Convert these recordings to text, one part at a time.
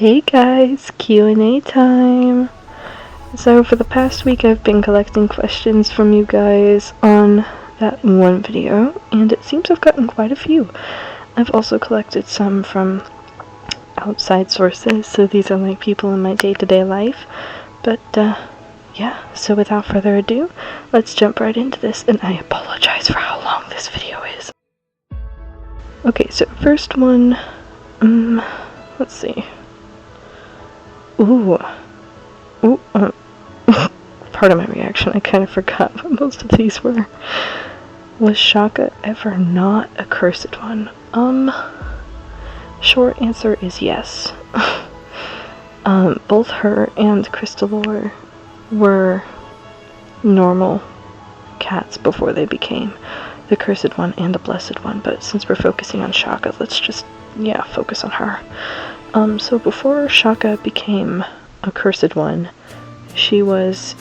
Hey guys, Q&A time! So for the past week I've been collecting questions from you guys on that one video, and it seems I've gotten quite a few. I've also collected some from outside sources, so these are like people in my day-to-day life. But yeah, so without further ado, let's jump right into this, and I apologize for how long this video is. Okay, so first one, let's see. Part of my reaction, I kind of forgot what most of these were. Was Shaka ever not a cursed one? Short answer is yes. Both her and Kristalore were normal cats before they became the cursed one and the blessed one, but since we're focusing on Shaka, let's just, focus on her. So before Shaka became a cursed one, she was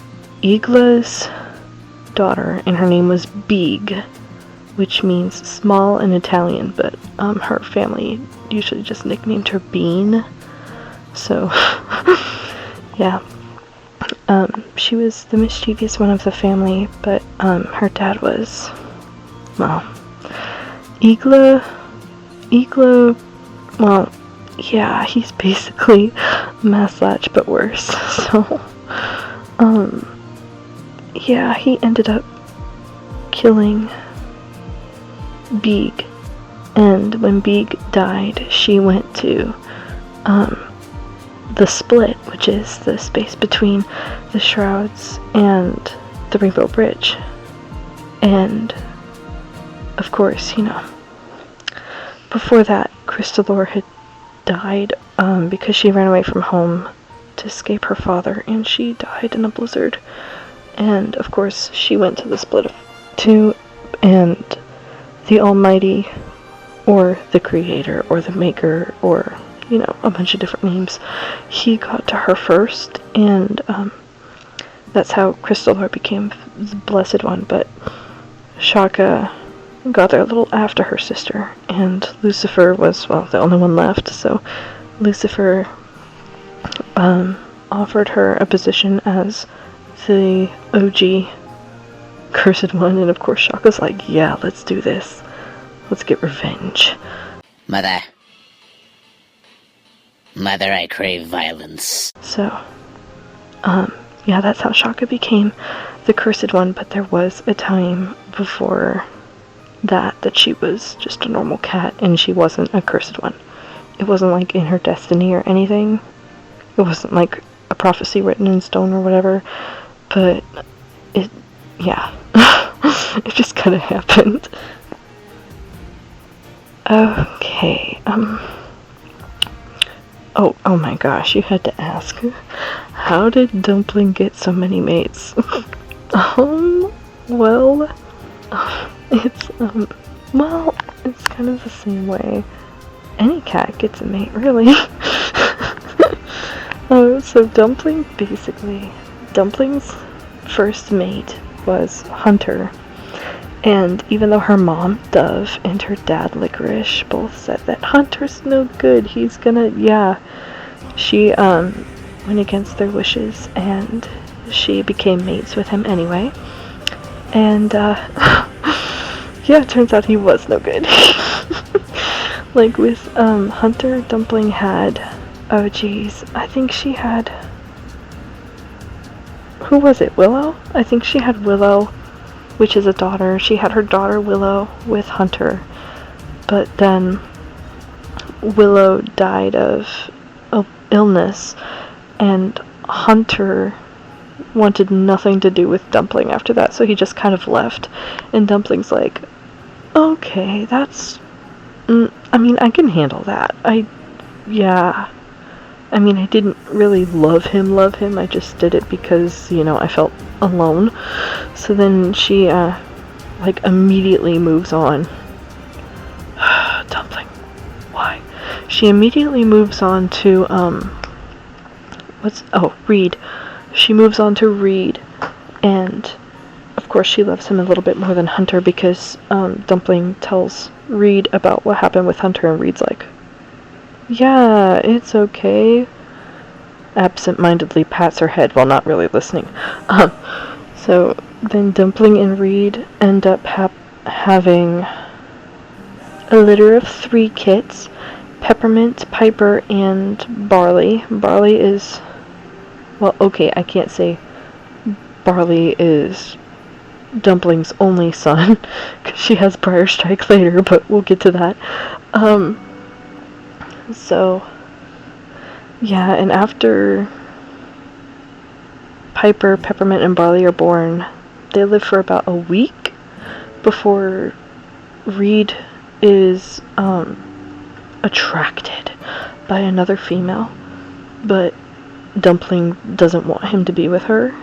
Igla's daughter, and her name was Big, which means small in Italian, but her family usually just nicknamed her Bean. So, yeah. She was the mischievous one of the family, but her dad was, well, Igla, well, yeah, he's basically Maslach, but worse. So, yeah, he ended up killing Big, and when Big died, she went to, the split, which is the space between the shrouds and the Rainbow Bridge. And, of course, before that, Kristalore had died because she ran away from home to escape her father, and she died in a blizzard. And of course she went to the split of two, and the Almighty, or the Creator, or the Maker, or a bunch of different names, he got to her first, and that's how Kristalore became the blessed one. But Shaka got there a little after her sister, and Lucifer was, well, the only one left, so Lucifer offered her a position as the OG cursed one, and of course Shaka's like, yeah, let's do this. Let's get revenge. Mother, I crave violence. So, yeah, that's how Shaka became the cursed one, but there was a time before that she was just a normal cat, and she wasn't a cursed one. It wasn't like in her destiny or anything. It wasn't like a prophecy written in stone or whatever, but it just kind of happened. Okay, oh my gosh, you had to ask, how did Dumpling get so many mates? Well, it's kind of the same way any cat gets a mate, really. So Dumpling's first mate was Hunter, and even though her mom, Dove, and her dad, Licorice, both said that Hunter's no good, he's gonna, she, went against their wishes, and she became mates with him anyway, and, it turns out he was no good. Like with, Hunter, Dumpling had, oh geez, I think she had, who was it, Willow? I think she had Willow, which is a daughter. She had her daughter Willow with Hunter, but then Willow died of illness, and Hunter wanted nothing to do with Dumpling after that, so he just kind of left, and Dumpling's like, okay, that's, I can handle that. I didn't really love him, I just did it because, I felt alone. So then she, immediately moves on. Dumpling, why? She immediately moves on to, Reed. She moves on to Reed, and, of course, she loves him a little bit more than Hunter because, Dumpling tells Reed about what happened with Hunter, and Reed's like, yeah, it's okay. absent-mindedly pats her head while not really listening. So then Dumpling and Reed end up having a litter of 3 kits: Peppermint, Piper, and Barley. Barley is, well, okay, I can't say Barley is Dumpling's only son, because she has BriarStrike later, but we'll get to that. So, yeah, and after Piper, Peppermint, and Barley are born, they live for about a week before Reed is attracted by another female, but Dumpling doesn't want him to be with her.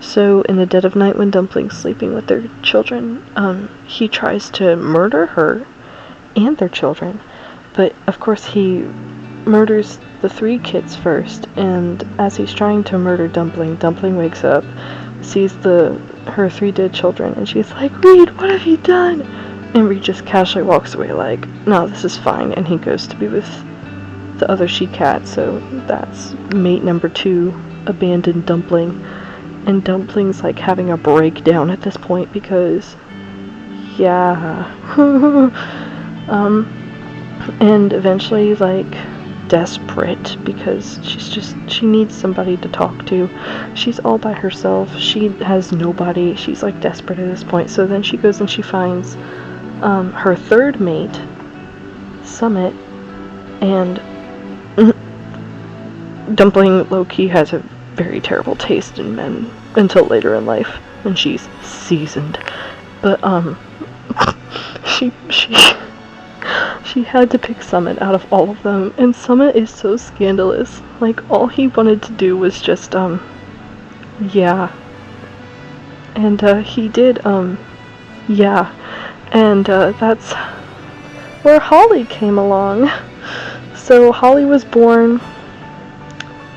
So in the dead of night, when Dumpling's sleeping with their children, he tries to murder her and their children, but of course he murders the 3 kids first, and as he's trying to murder Dumpling, Dumpling wakes up, sees her 3 dead children, and she's like, "Reed, what have you done?" And Reed just casually walks away like, "No, this is fine," and he goes to be with the other she-cat. So that's mate number 2, abandoned Dumpling. And Dumpling's like having a breakdown at this point because, yeah. And eventually, like, desperate because she needs somebody to talk to. She's all by herself. She has nobody. She's like desperate at this point. So then she goes and she finds her 3rd mate, Summit, and Dumpling low-key has a very terrible taste in men until later in life, and she's seasoned. But she had to pick Summit out of all of them, and Summit is so scandalous. Like, all he wanted to do was just yeah. And he did yeah. And that's where Holly came along. So Holly was born,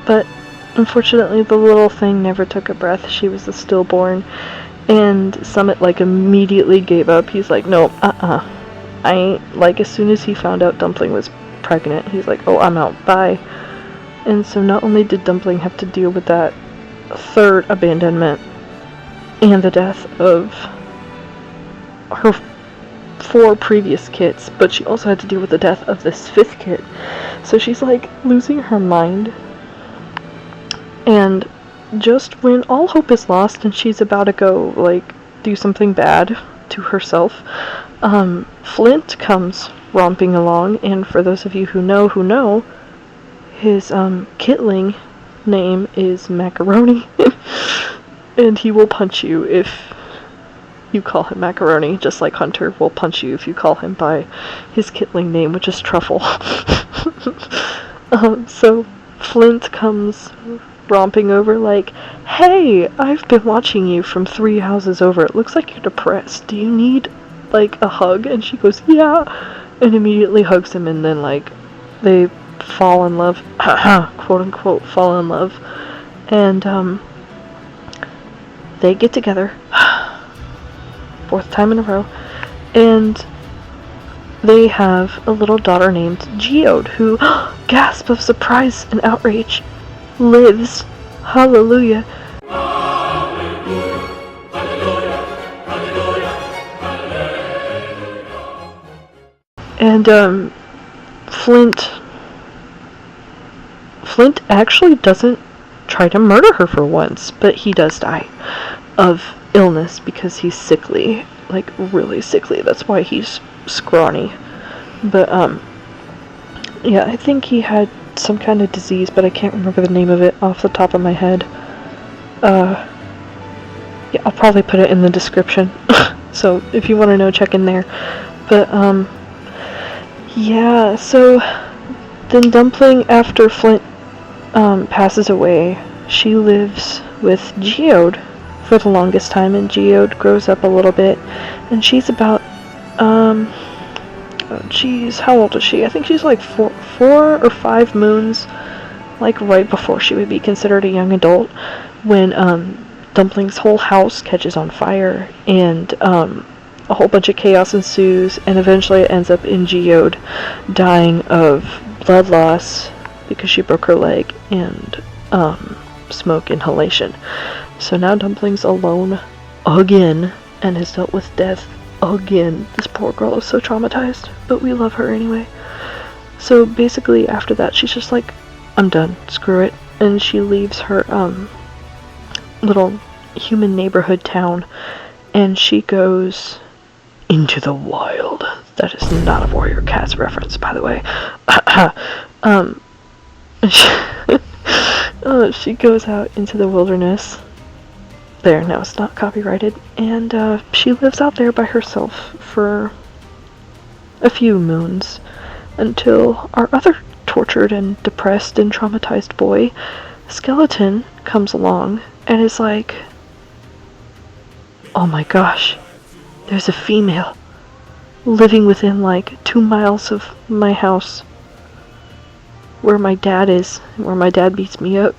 but unfortunately the little thing never took a breath. She was a stillborn, and Summit like immediately gave up. He's like, "No, I ain't." Like, as soon as he found out Dumpling was pregnant, he's like, "Oh, I'm out, bye." And so not only did Dumpling have to deal with that 3rd abandonment and the death of her 4 previous kits, but she also had to deal with the death of this 5th kit. So she's like losing her mind. And just when all hope is lost and she's about to go like do something bad to herself, Flint comes romping along, and for those of you who know, his kitling name is Macaroni. And he will punch you if you call him Macaroni, just like Hunter will punch you if you call him by his kitling name, which is Truffle. So Flint comes romping over like, "Hey, I've been watching you from 3 houses over. It looks like you're depressed. Do you need, like, a hug?" And she goes, "Yeah," and immediately hugs him, and then, like, they fall in love, quote-unquote, fall in love, and, they get together, 4th time in a row, and they have a little daughter named Geode, who, gasp of surprise and outrage, lives. Hallelujah. And Flint actually doesn't try to murder her for once, but he does die of illness because he's sickly, like really sickly. That's why he's scrawny. But yeah, I think he had some kind of disease, but I can't remember the name of it off the top of my head. Yeah, I'll probably put it in the description. So if you want to know, check in there. But yeah, so then Dumpling, after Flint passes away, she lives with Geode for the longest time, and Geode grows up a little bit, and she's about how old is she? I think she's like 4 or 5 moons, like right before she would be considered a young adult, when Dumpling's whole house catches on fire, and a whole bunch of chaos ensues, and eventually it ends up in Geode dying of blood loss because she broke her leg, and smoke inhalation. So now Dumpling's alone again and has dealt with death again. This poor girl is so traumatized, but we love her anyway. So basically after that she's just like, I'm done, screw it, and she leaves her little human neighborhood town and she goes into the wild. That is not a Warrior Cats reference, by the way. She goes out into the wilderness. There, now it's not copyrighted. And she lives out there by herself for a few moons until our other tortured and depressed and traumatized boy, Skeleton, comes along and is like, oh my gosh, there's a female living within like 2 miles of my house where my dad is, where my dad beats me up.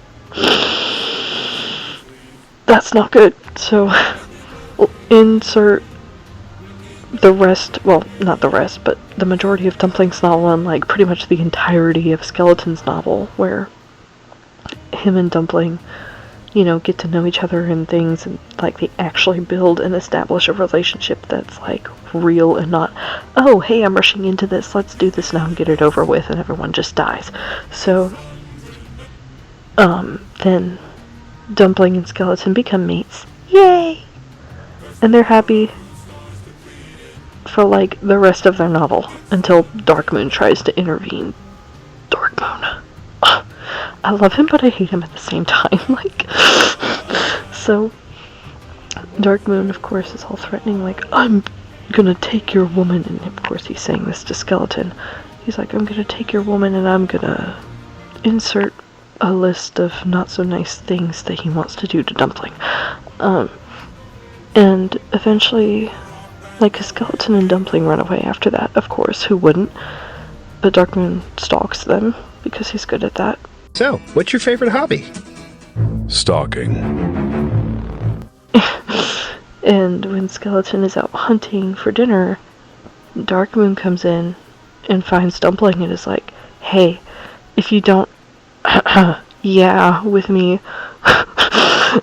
That's not good. So we'll insert the rest, well, not the rest, but the majority of Dumpling's novel and like pretty much the entirety of Skeleton's novel, where him and Dumpling, you know, get to know each other and things, and like they actually build and establish a relationship that's like real and not, oh hey, I'm rushing into this, let's do this now and get it over with, and everyone just dies. So then Dumpling and Skeleton become mates. Yay! And they're happy for like the rest of their novel until DarkMoon tries to intervene. DarkMoon. I love him, but I hate him at the same time. Like, so DarkMoon, of course, is all threatening, like, I'm gonna take your woman, and of course he's saying this to Skeleton. He's like, I'm gonna take your woman and I'm gonna insert a list of not so nice things that he wants to do to Dumpling. And eventually, like, Skeleton and Dumpling run away after that, of course, who wouldn't? But DarkMoon stalks them because he's good at that. So, what's your favorite hobby? Stalking. And when Skeleton is out hunting for dinner, DarkMoon comes in and finds Dumpling and is like, hey, if you don't yeah with me,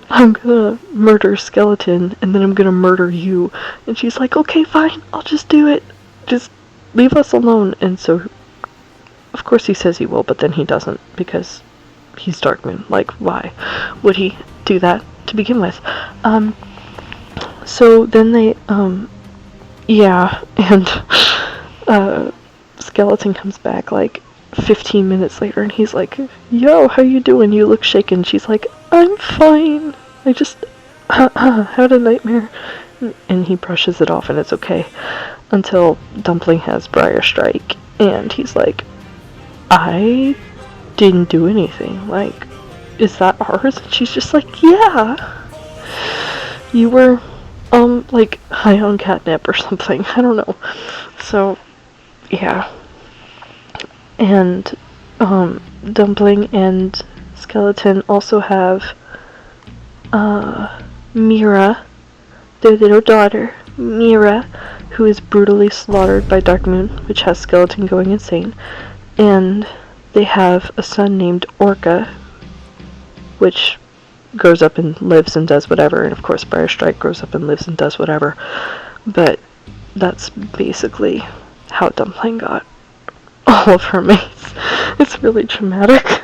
I'm gonna murder Skeleton and then I'm gonna murder you. And she's like, okay, fine, I'll just do it. Just leave us alone. And so, of course he says he will, but then he doesn't because he's DarkMoon. Like, why would he do that to begin with? So then they, yeah, and, Skeleton comes back, like, 15 minutes later, and he's like, yo, how you doing? You look shaken. She's like, I'm fine. I just, had a nightmare. And he brushes it off, and it's okay. Until Dumpling has BriarStrike, and he's like, I didn't do anything. Like, is that ours? And she's just like, yeah. You were, like, high on catnip or something. I don't know. So, yeah. And, Dumpling and Skeleton also have, Mira, their little daughter, Mira, who is brutally slaughtered by DarkMoon, which has Skeleton going insane. And they have a son named Orca, which grows up and lives and does whatever, and of course BriarStrike grows up and lives and does whatever. But that's basically how Dumpling got all of her mates. It's really traumatic.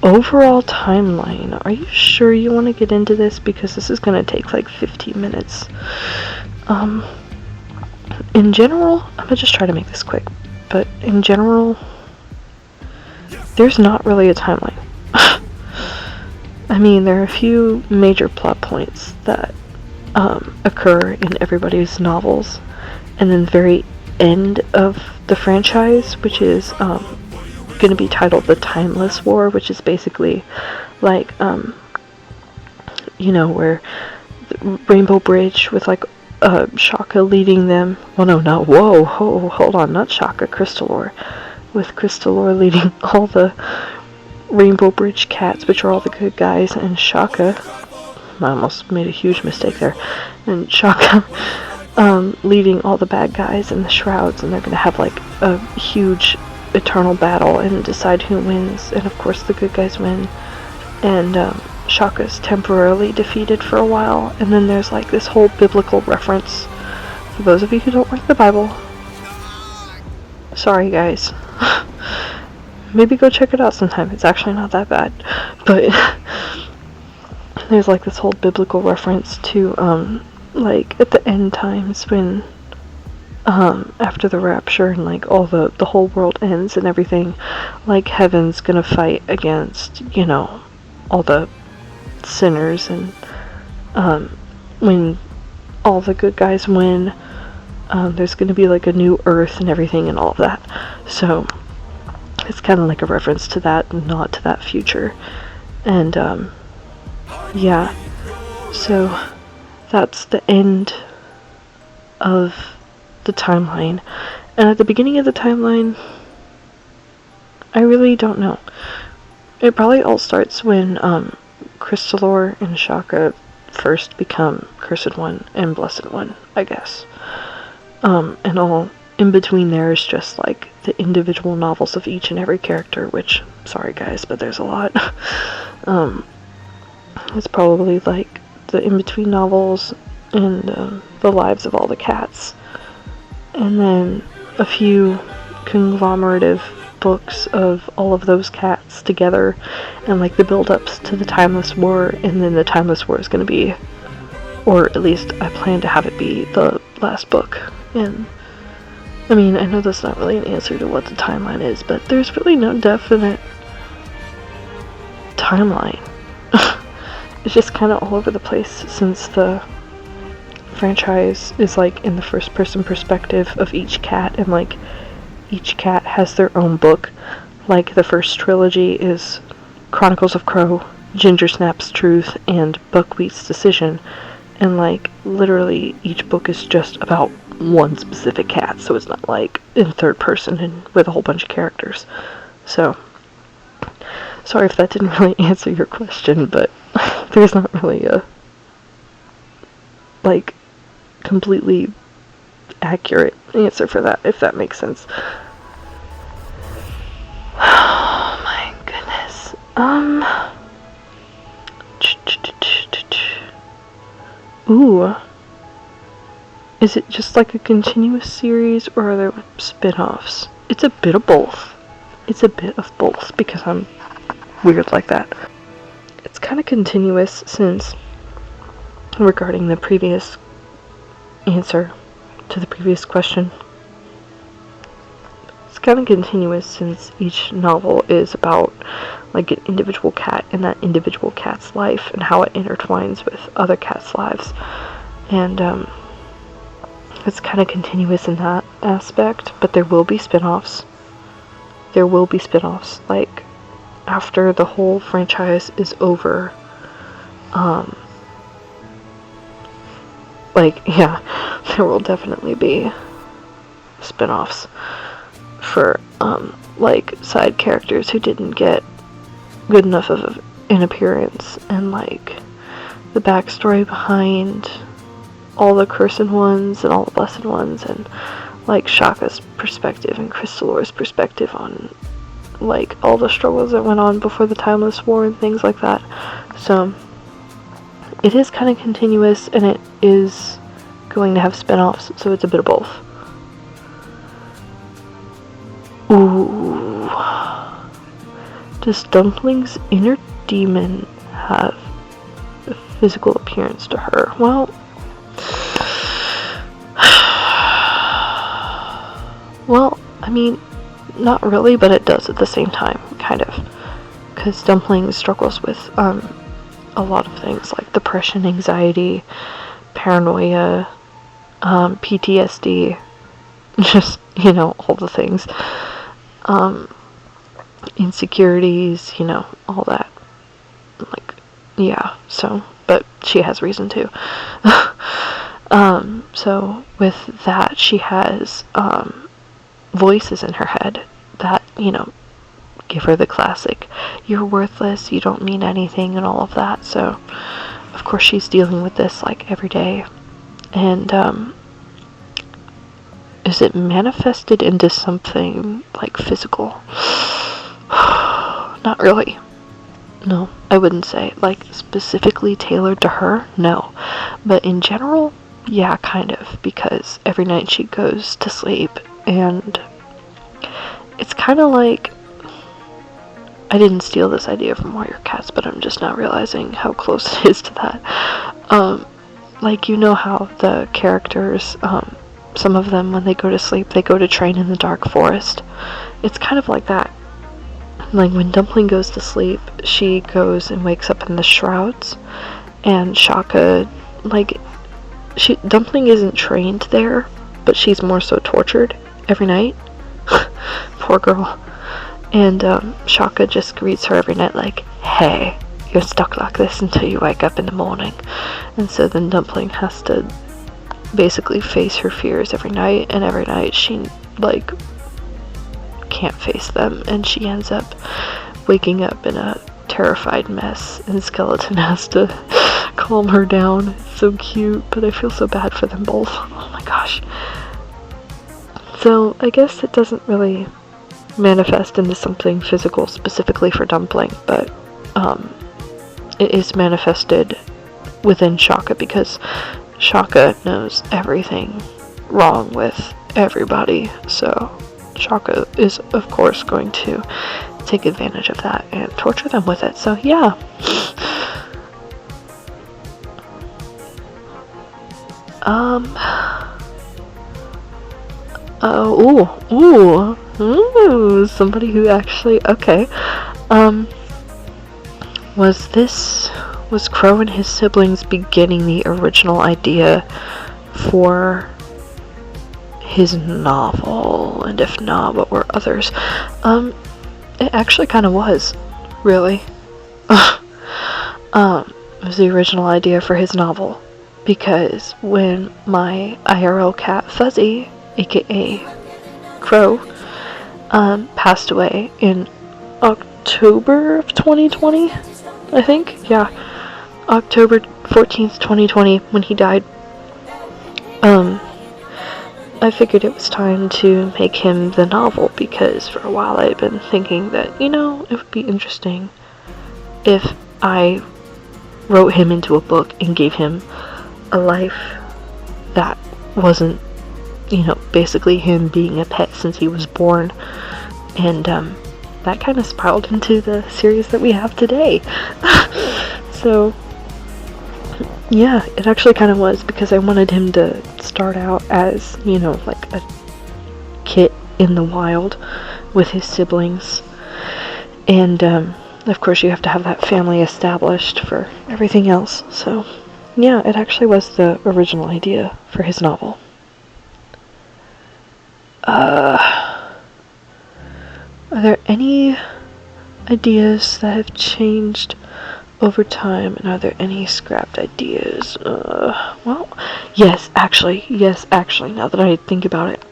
Overall timeline. Are you sure you want to get into this? Because this is going to take like 15 minutes. In general, I'm going to just try to make this quick, but in general, there's not really a timeline. I mean, there are a few major plot points that occur in everybody's novels, and then the very end of the franchise, which is going to be titled The Timeless War, which is basically like, you know, where the Rainbow Bridge with like Shaka leading them. Well, no, not, whoa, hold on, not Shaka, Kristalore. With Kristalore leading all the Rainbow Bridge cats, which are all the good guys, and Shaka, I almost made a huge mistake there, and Shaka leading all the bad guys in the shrouds, and they're gonna have like a huge eternal battle and decide who wins, and of course the good guys win, and Shaka's temporarily defeated for a while, and then there's like this whole biblical reference. For those of you who don't like the Bible, sorry guys. Maybe go check it out sometime. It's actually not that bad. But there's like this whole biblical reference to like at the end times when after the rapture and like all the whole world ends and everything, like heaven's gonna fight against, you know, all the sinners, and when all the good guys win, there's gonna be like a new earth and everything and all of that. So it's kind of like a reference to that, not to that future. And yeah, so that's the end of the timeline. And at the beginning of the timeline, I really don't know. It probably all starts when Kristalore and Shaka first become Cursed One and Blessed One, I guess. And all in between there is just like the individual novels of each and every character, which, sorry guys, but there's a lot. It's probably like the in-between novels and the lives of all the cats. And then a few conglomerative books of all of those cats together, and like the build-ups to the Timeless War, and then the Timeless War is going to be, or at least I plan to have it be, the last book. And I mean, I know that's not really an answer to what the timeline is, but there's really no definite timeline. It's just kind of all over the place, since the franchise is like in the first person perspective of each cat, and like each cat has their own book. Like the first trilogy is Chronicles of Crow, Gingersnap's Truth, and Buckwheat's Decision, and like literally each book is just about one specific cat, so it's not like in third person and with a whole bunch of characters. So sorry if that didn't really answer your question, but there's not really a like completely accurate answer for that, if that makes sense. Oh my goodness. Ooh. Is it just like a continuous series, or are there spin-offs? It's a bit of both. It's a bit of both, because I'm weird like that. It's kind of continuous, since regarding the previous answer to the previous question, it's kind of continuous since each novel is about like an individual cat and that individual cat's life and how it intertwines with other cats' lives. And it's kind of continuous in that aspect, but there will be spin-offs. There will be spin-offs, like after the whole franchise is over. Like, yeah, there will definitely be spin-offs for like side characters who didn't get good enough of an appearance, and like the backstory behind all the Cursed Ones and all the Blessed Ones, and like Shaka's perspective and Kristalore's perspective on like all the struggles that went on before the Timeless War and things like that. So it is kind of continuous, and it is going to have spin-offs, so it's a bit of both. Ooh. Does Dumpling's inner demon have a physical appearance to her? Well, I mean, not really, but it does at the same time, kind of. Because Dumpling struggles with a lot of things like depression, anxiety, paranoia, PTSD, just, you know, all the things. Insecurities, you know, all that. Like, yeah, so, but she has reason to. So with that, she has voices in her head that, you know, give her the classic, you're worthless, you don't mean anything, and all of that. So of course she's dealing with this like every day, and is it manifested into something, like, physical? Not really. No, I wouldn't say. Like, specifically tailored to her? No. But in general, yeah, kind of. Because every night she goes to sleep, and it's kind of like... I didn't steal this idea from Warrior Cats, but I'm just now realizing how close it is to that. Like, you know how the characters, some of them, when they go to sleep, they go to train in the dark forest. It's kind of like that. Like, when Dumpling goes to sleep, she goes and wakes up in the shrouds, and Shaka, like, Dumpling isn't trained there, but she's more so tortured every night. Poor girl. And, Shaka just greets her every night like, hey, you're stuck like this until you wake up in the morning. And so then Dumpling has to basically face her fears every night, and every night she, like, can't face them, and she ends up waking up in a terrified mess, and Skeleton has to calm her down. It's so cute, but I feel so bad for them both. Oh my gosh. So I guess it doesn't really manifest into something physical specifically for Dumpling, but it is manifested within Shaka, because Shaka knows everything wrong with everybody, so Shaka is of course going to take advantage of that and torture them with it. So yeah. Somebody who actually, okay. Was Crow and his siblings beginning the original idea for his novel? And if not, what were others? It actually kind of was, really. It was the original idea for his novel, because when my IRL cat Fuzzy, aka Crow, passed away in October of 2020, I think, yeah, October 14th, 2020, when he died, I figured it was time to make him the novel, because for a while I've been thinking that, you know, it would be interesting if I wrote him into a book and gave him a life that wasn't, you know, basically him being a pet since he was born. And that kind of spiraled into the series that we have today. So yeah, it actually kind of was, because I wanted him to start out as, you know, like a kit in the wild with his siblings. And of course you have to have that family established for everything else. So yeah, it actually was the original idea for his novel. Are there any ideas that have changed over time, and are there any scrapped ideas? Well, yes, actually, now that I think about it.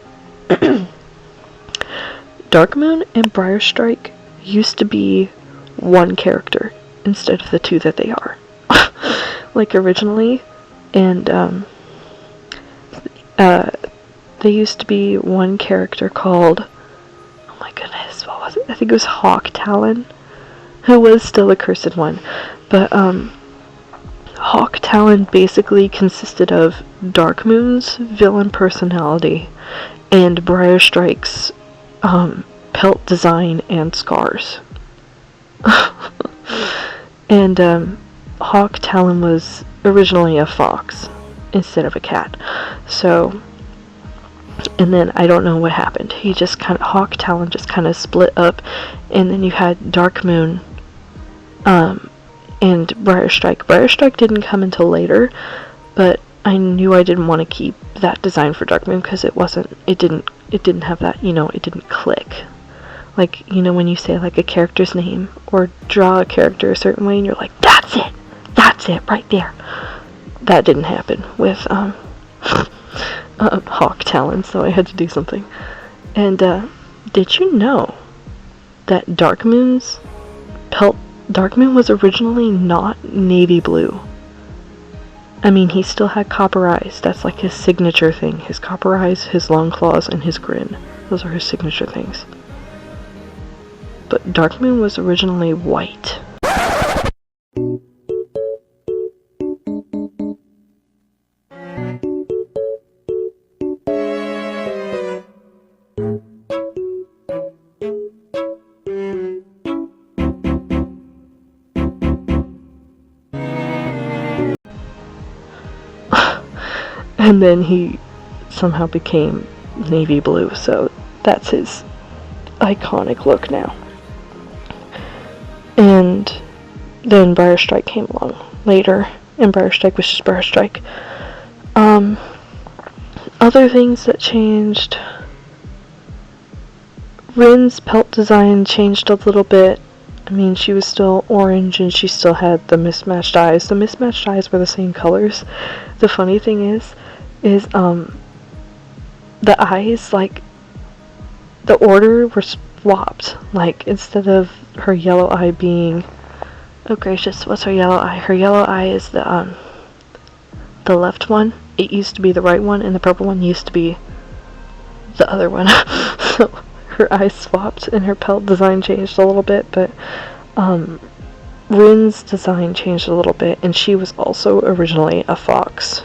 DarkMoon and BriarStrike used to be one character instead of the two that they are. Like originally, and they used to be one character called, oh my goodness, what was it? I think it was Hawk Talon, who was still a cursed one, but Hawk Talon basically consisted of DarkMoon's villain personality and BriarStrike's pelt design and scars. And Hawk Talon was originally a fox instead of a cat. So, and then I don't know what happened. Hawk Talon just kind of split up, and then you had DarkMoon and BriarStrike. BriarStrike didn't come until later, but I knew I didn't want to keep that design for DarkMoon because it didn't have that, you know, it didn't click. Like, you know, when you say like a character's name or draw a character a certain way and you're like, that's it right there. That didn't happen with Hawk Talon, so I had to do something. And did you know that DarkMoon was originally not navy blue? I mean, he still had copper eyes. That's like his signature thing. His copper eyes, his long claws, and his grin. Those are his signature things. But DarkMoon was originally white. And then he somehow became navy blue, so that's his iconic look now. And then BriarStrike came along later, and BriarStrike was just BriarStrike. Other things that changed. Rin's pelt design changed a little bit. I mean, she was still orange and she still had the mismatched eyes. The mismatched eyes were the same colors. The funny thing is the eyes, like, the order were swapped. Like, instead of her yellow eye being, oh gracious, what's her yellow eye? Her yellow eye is the left one. It used to be the right one, and the purple one used to be the other one. So her eyes swapped and her pelt design changed a little bit, but Rin's design changed a little bit, and she was also originally a fox.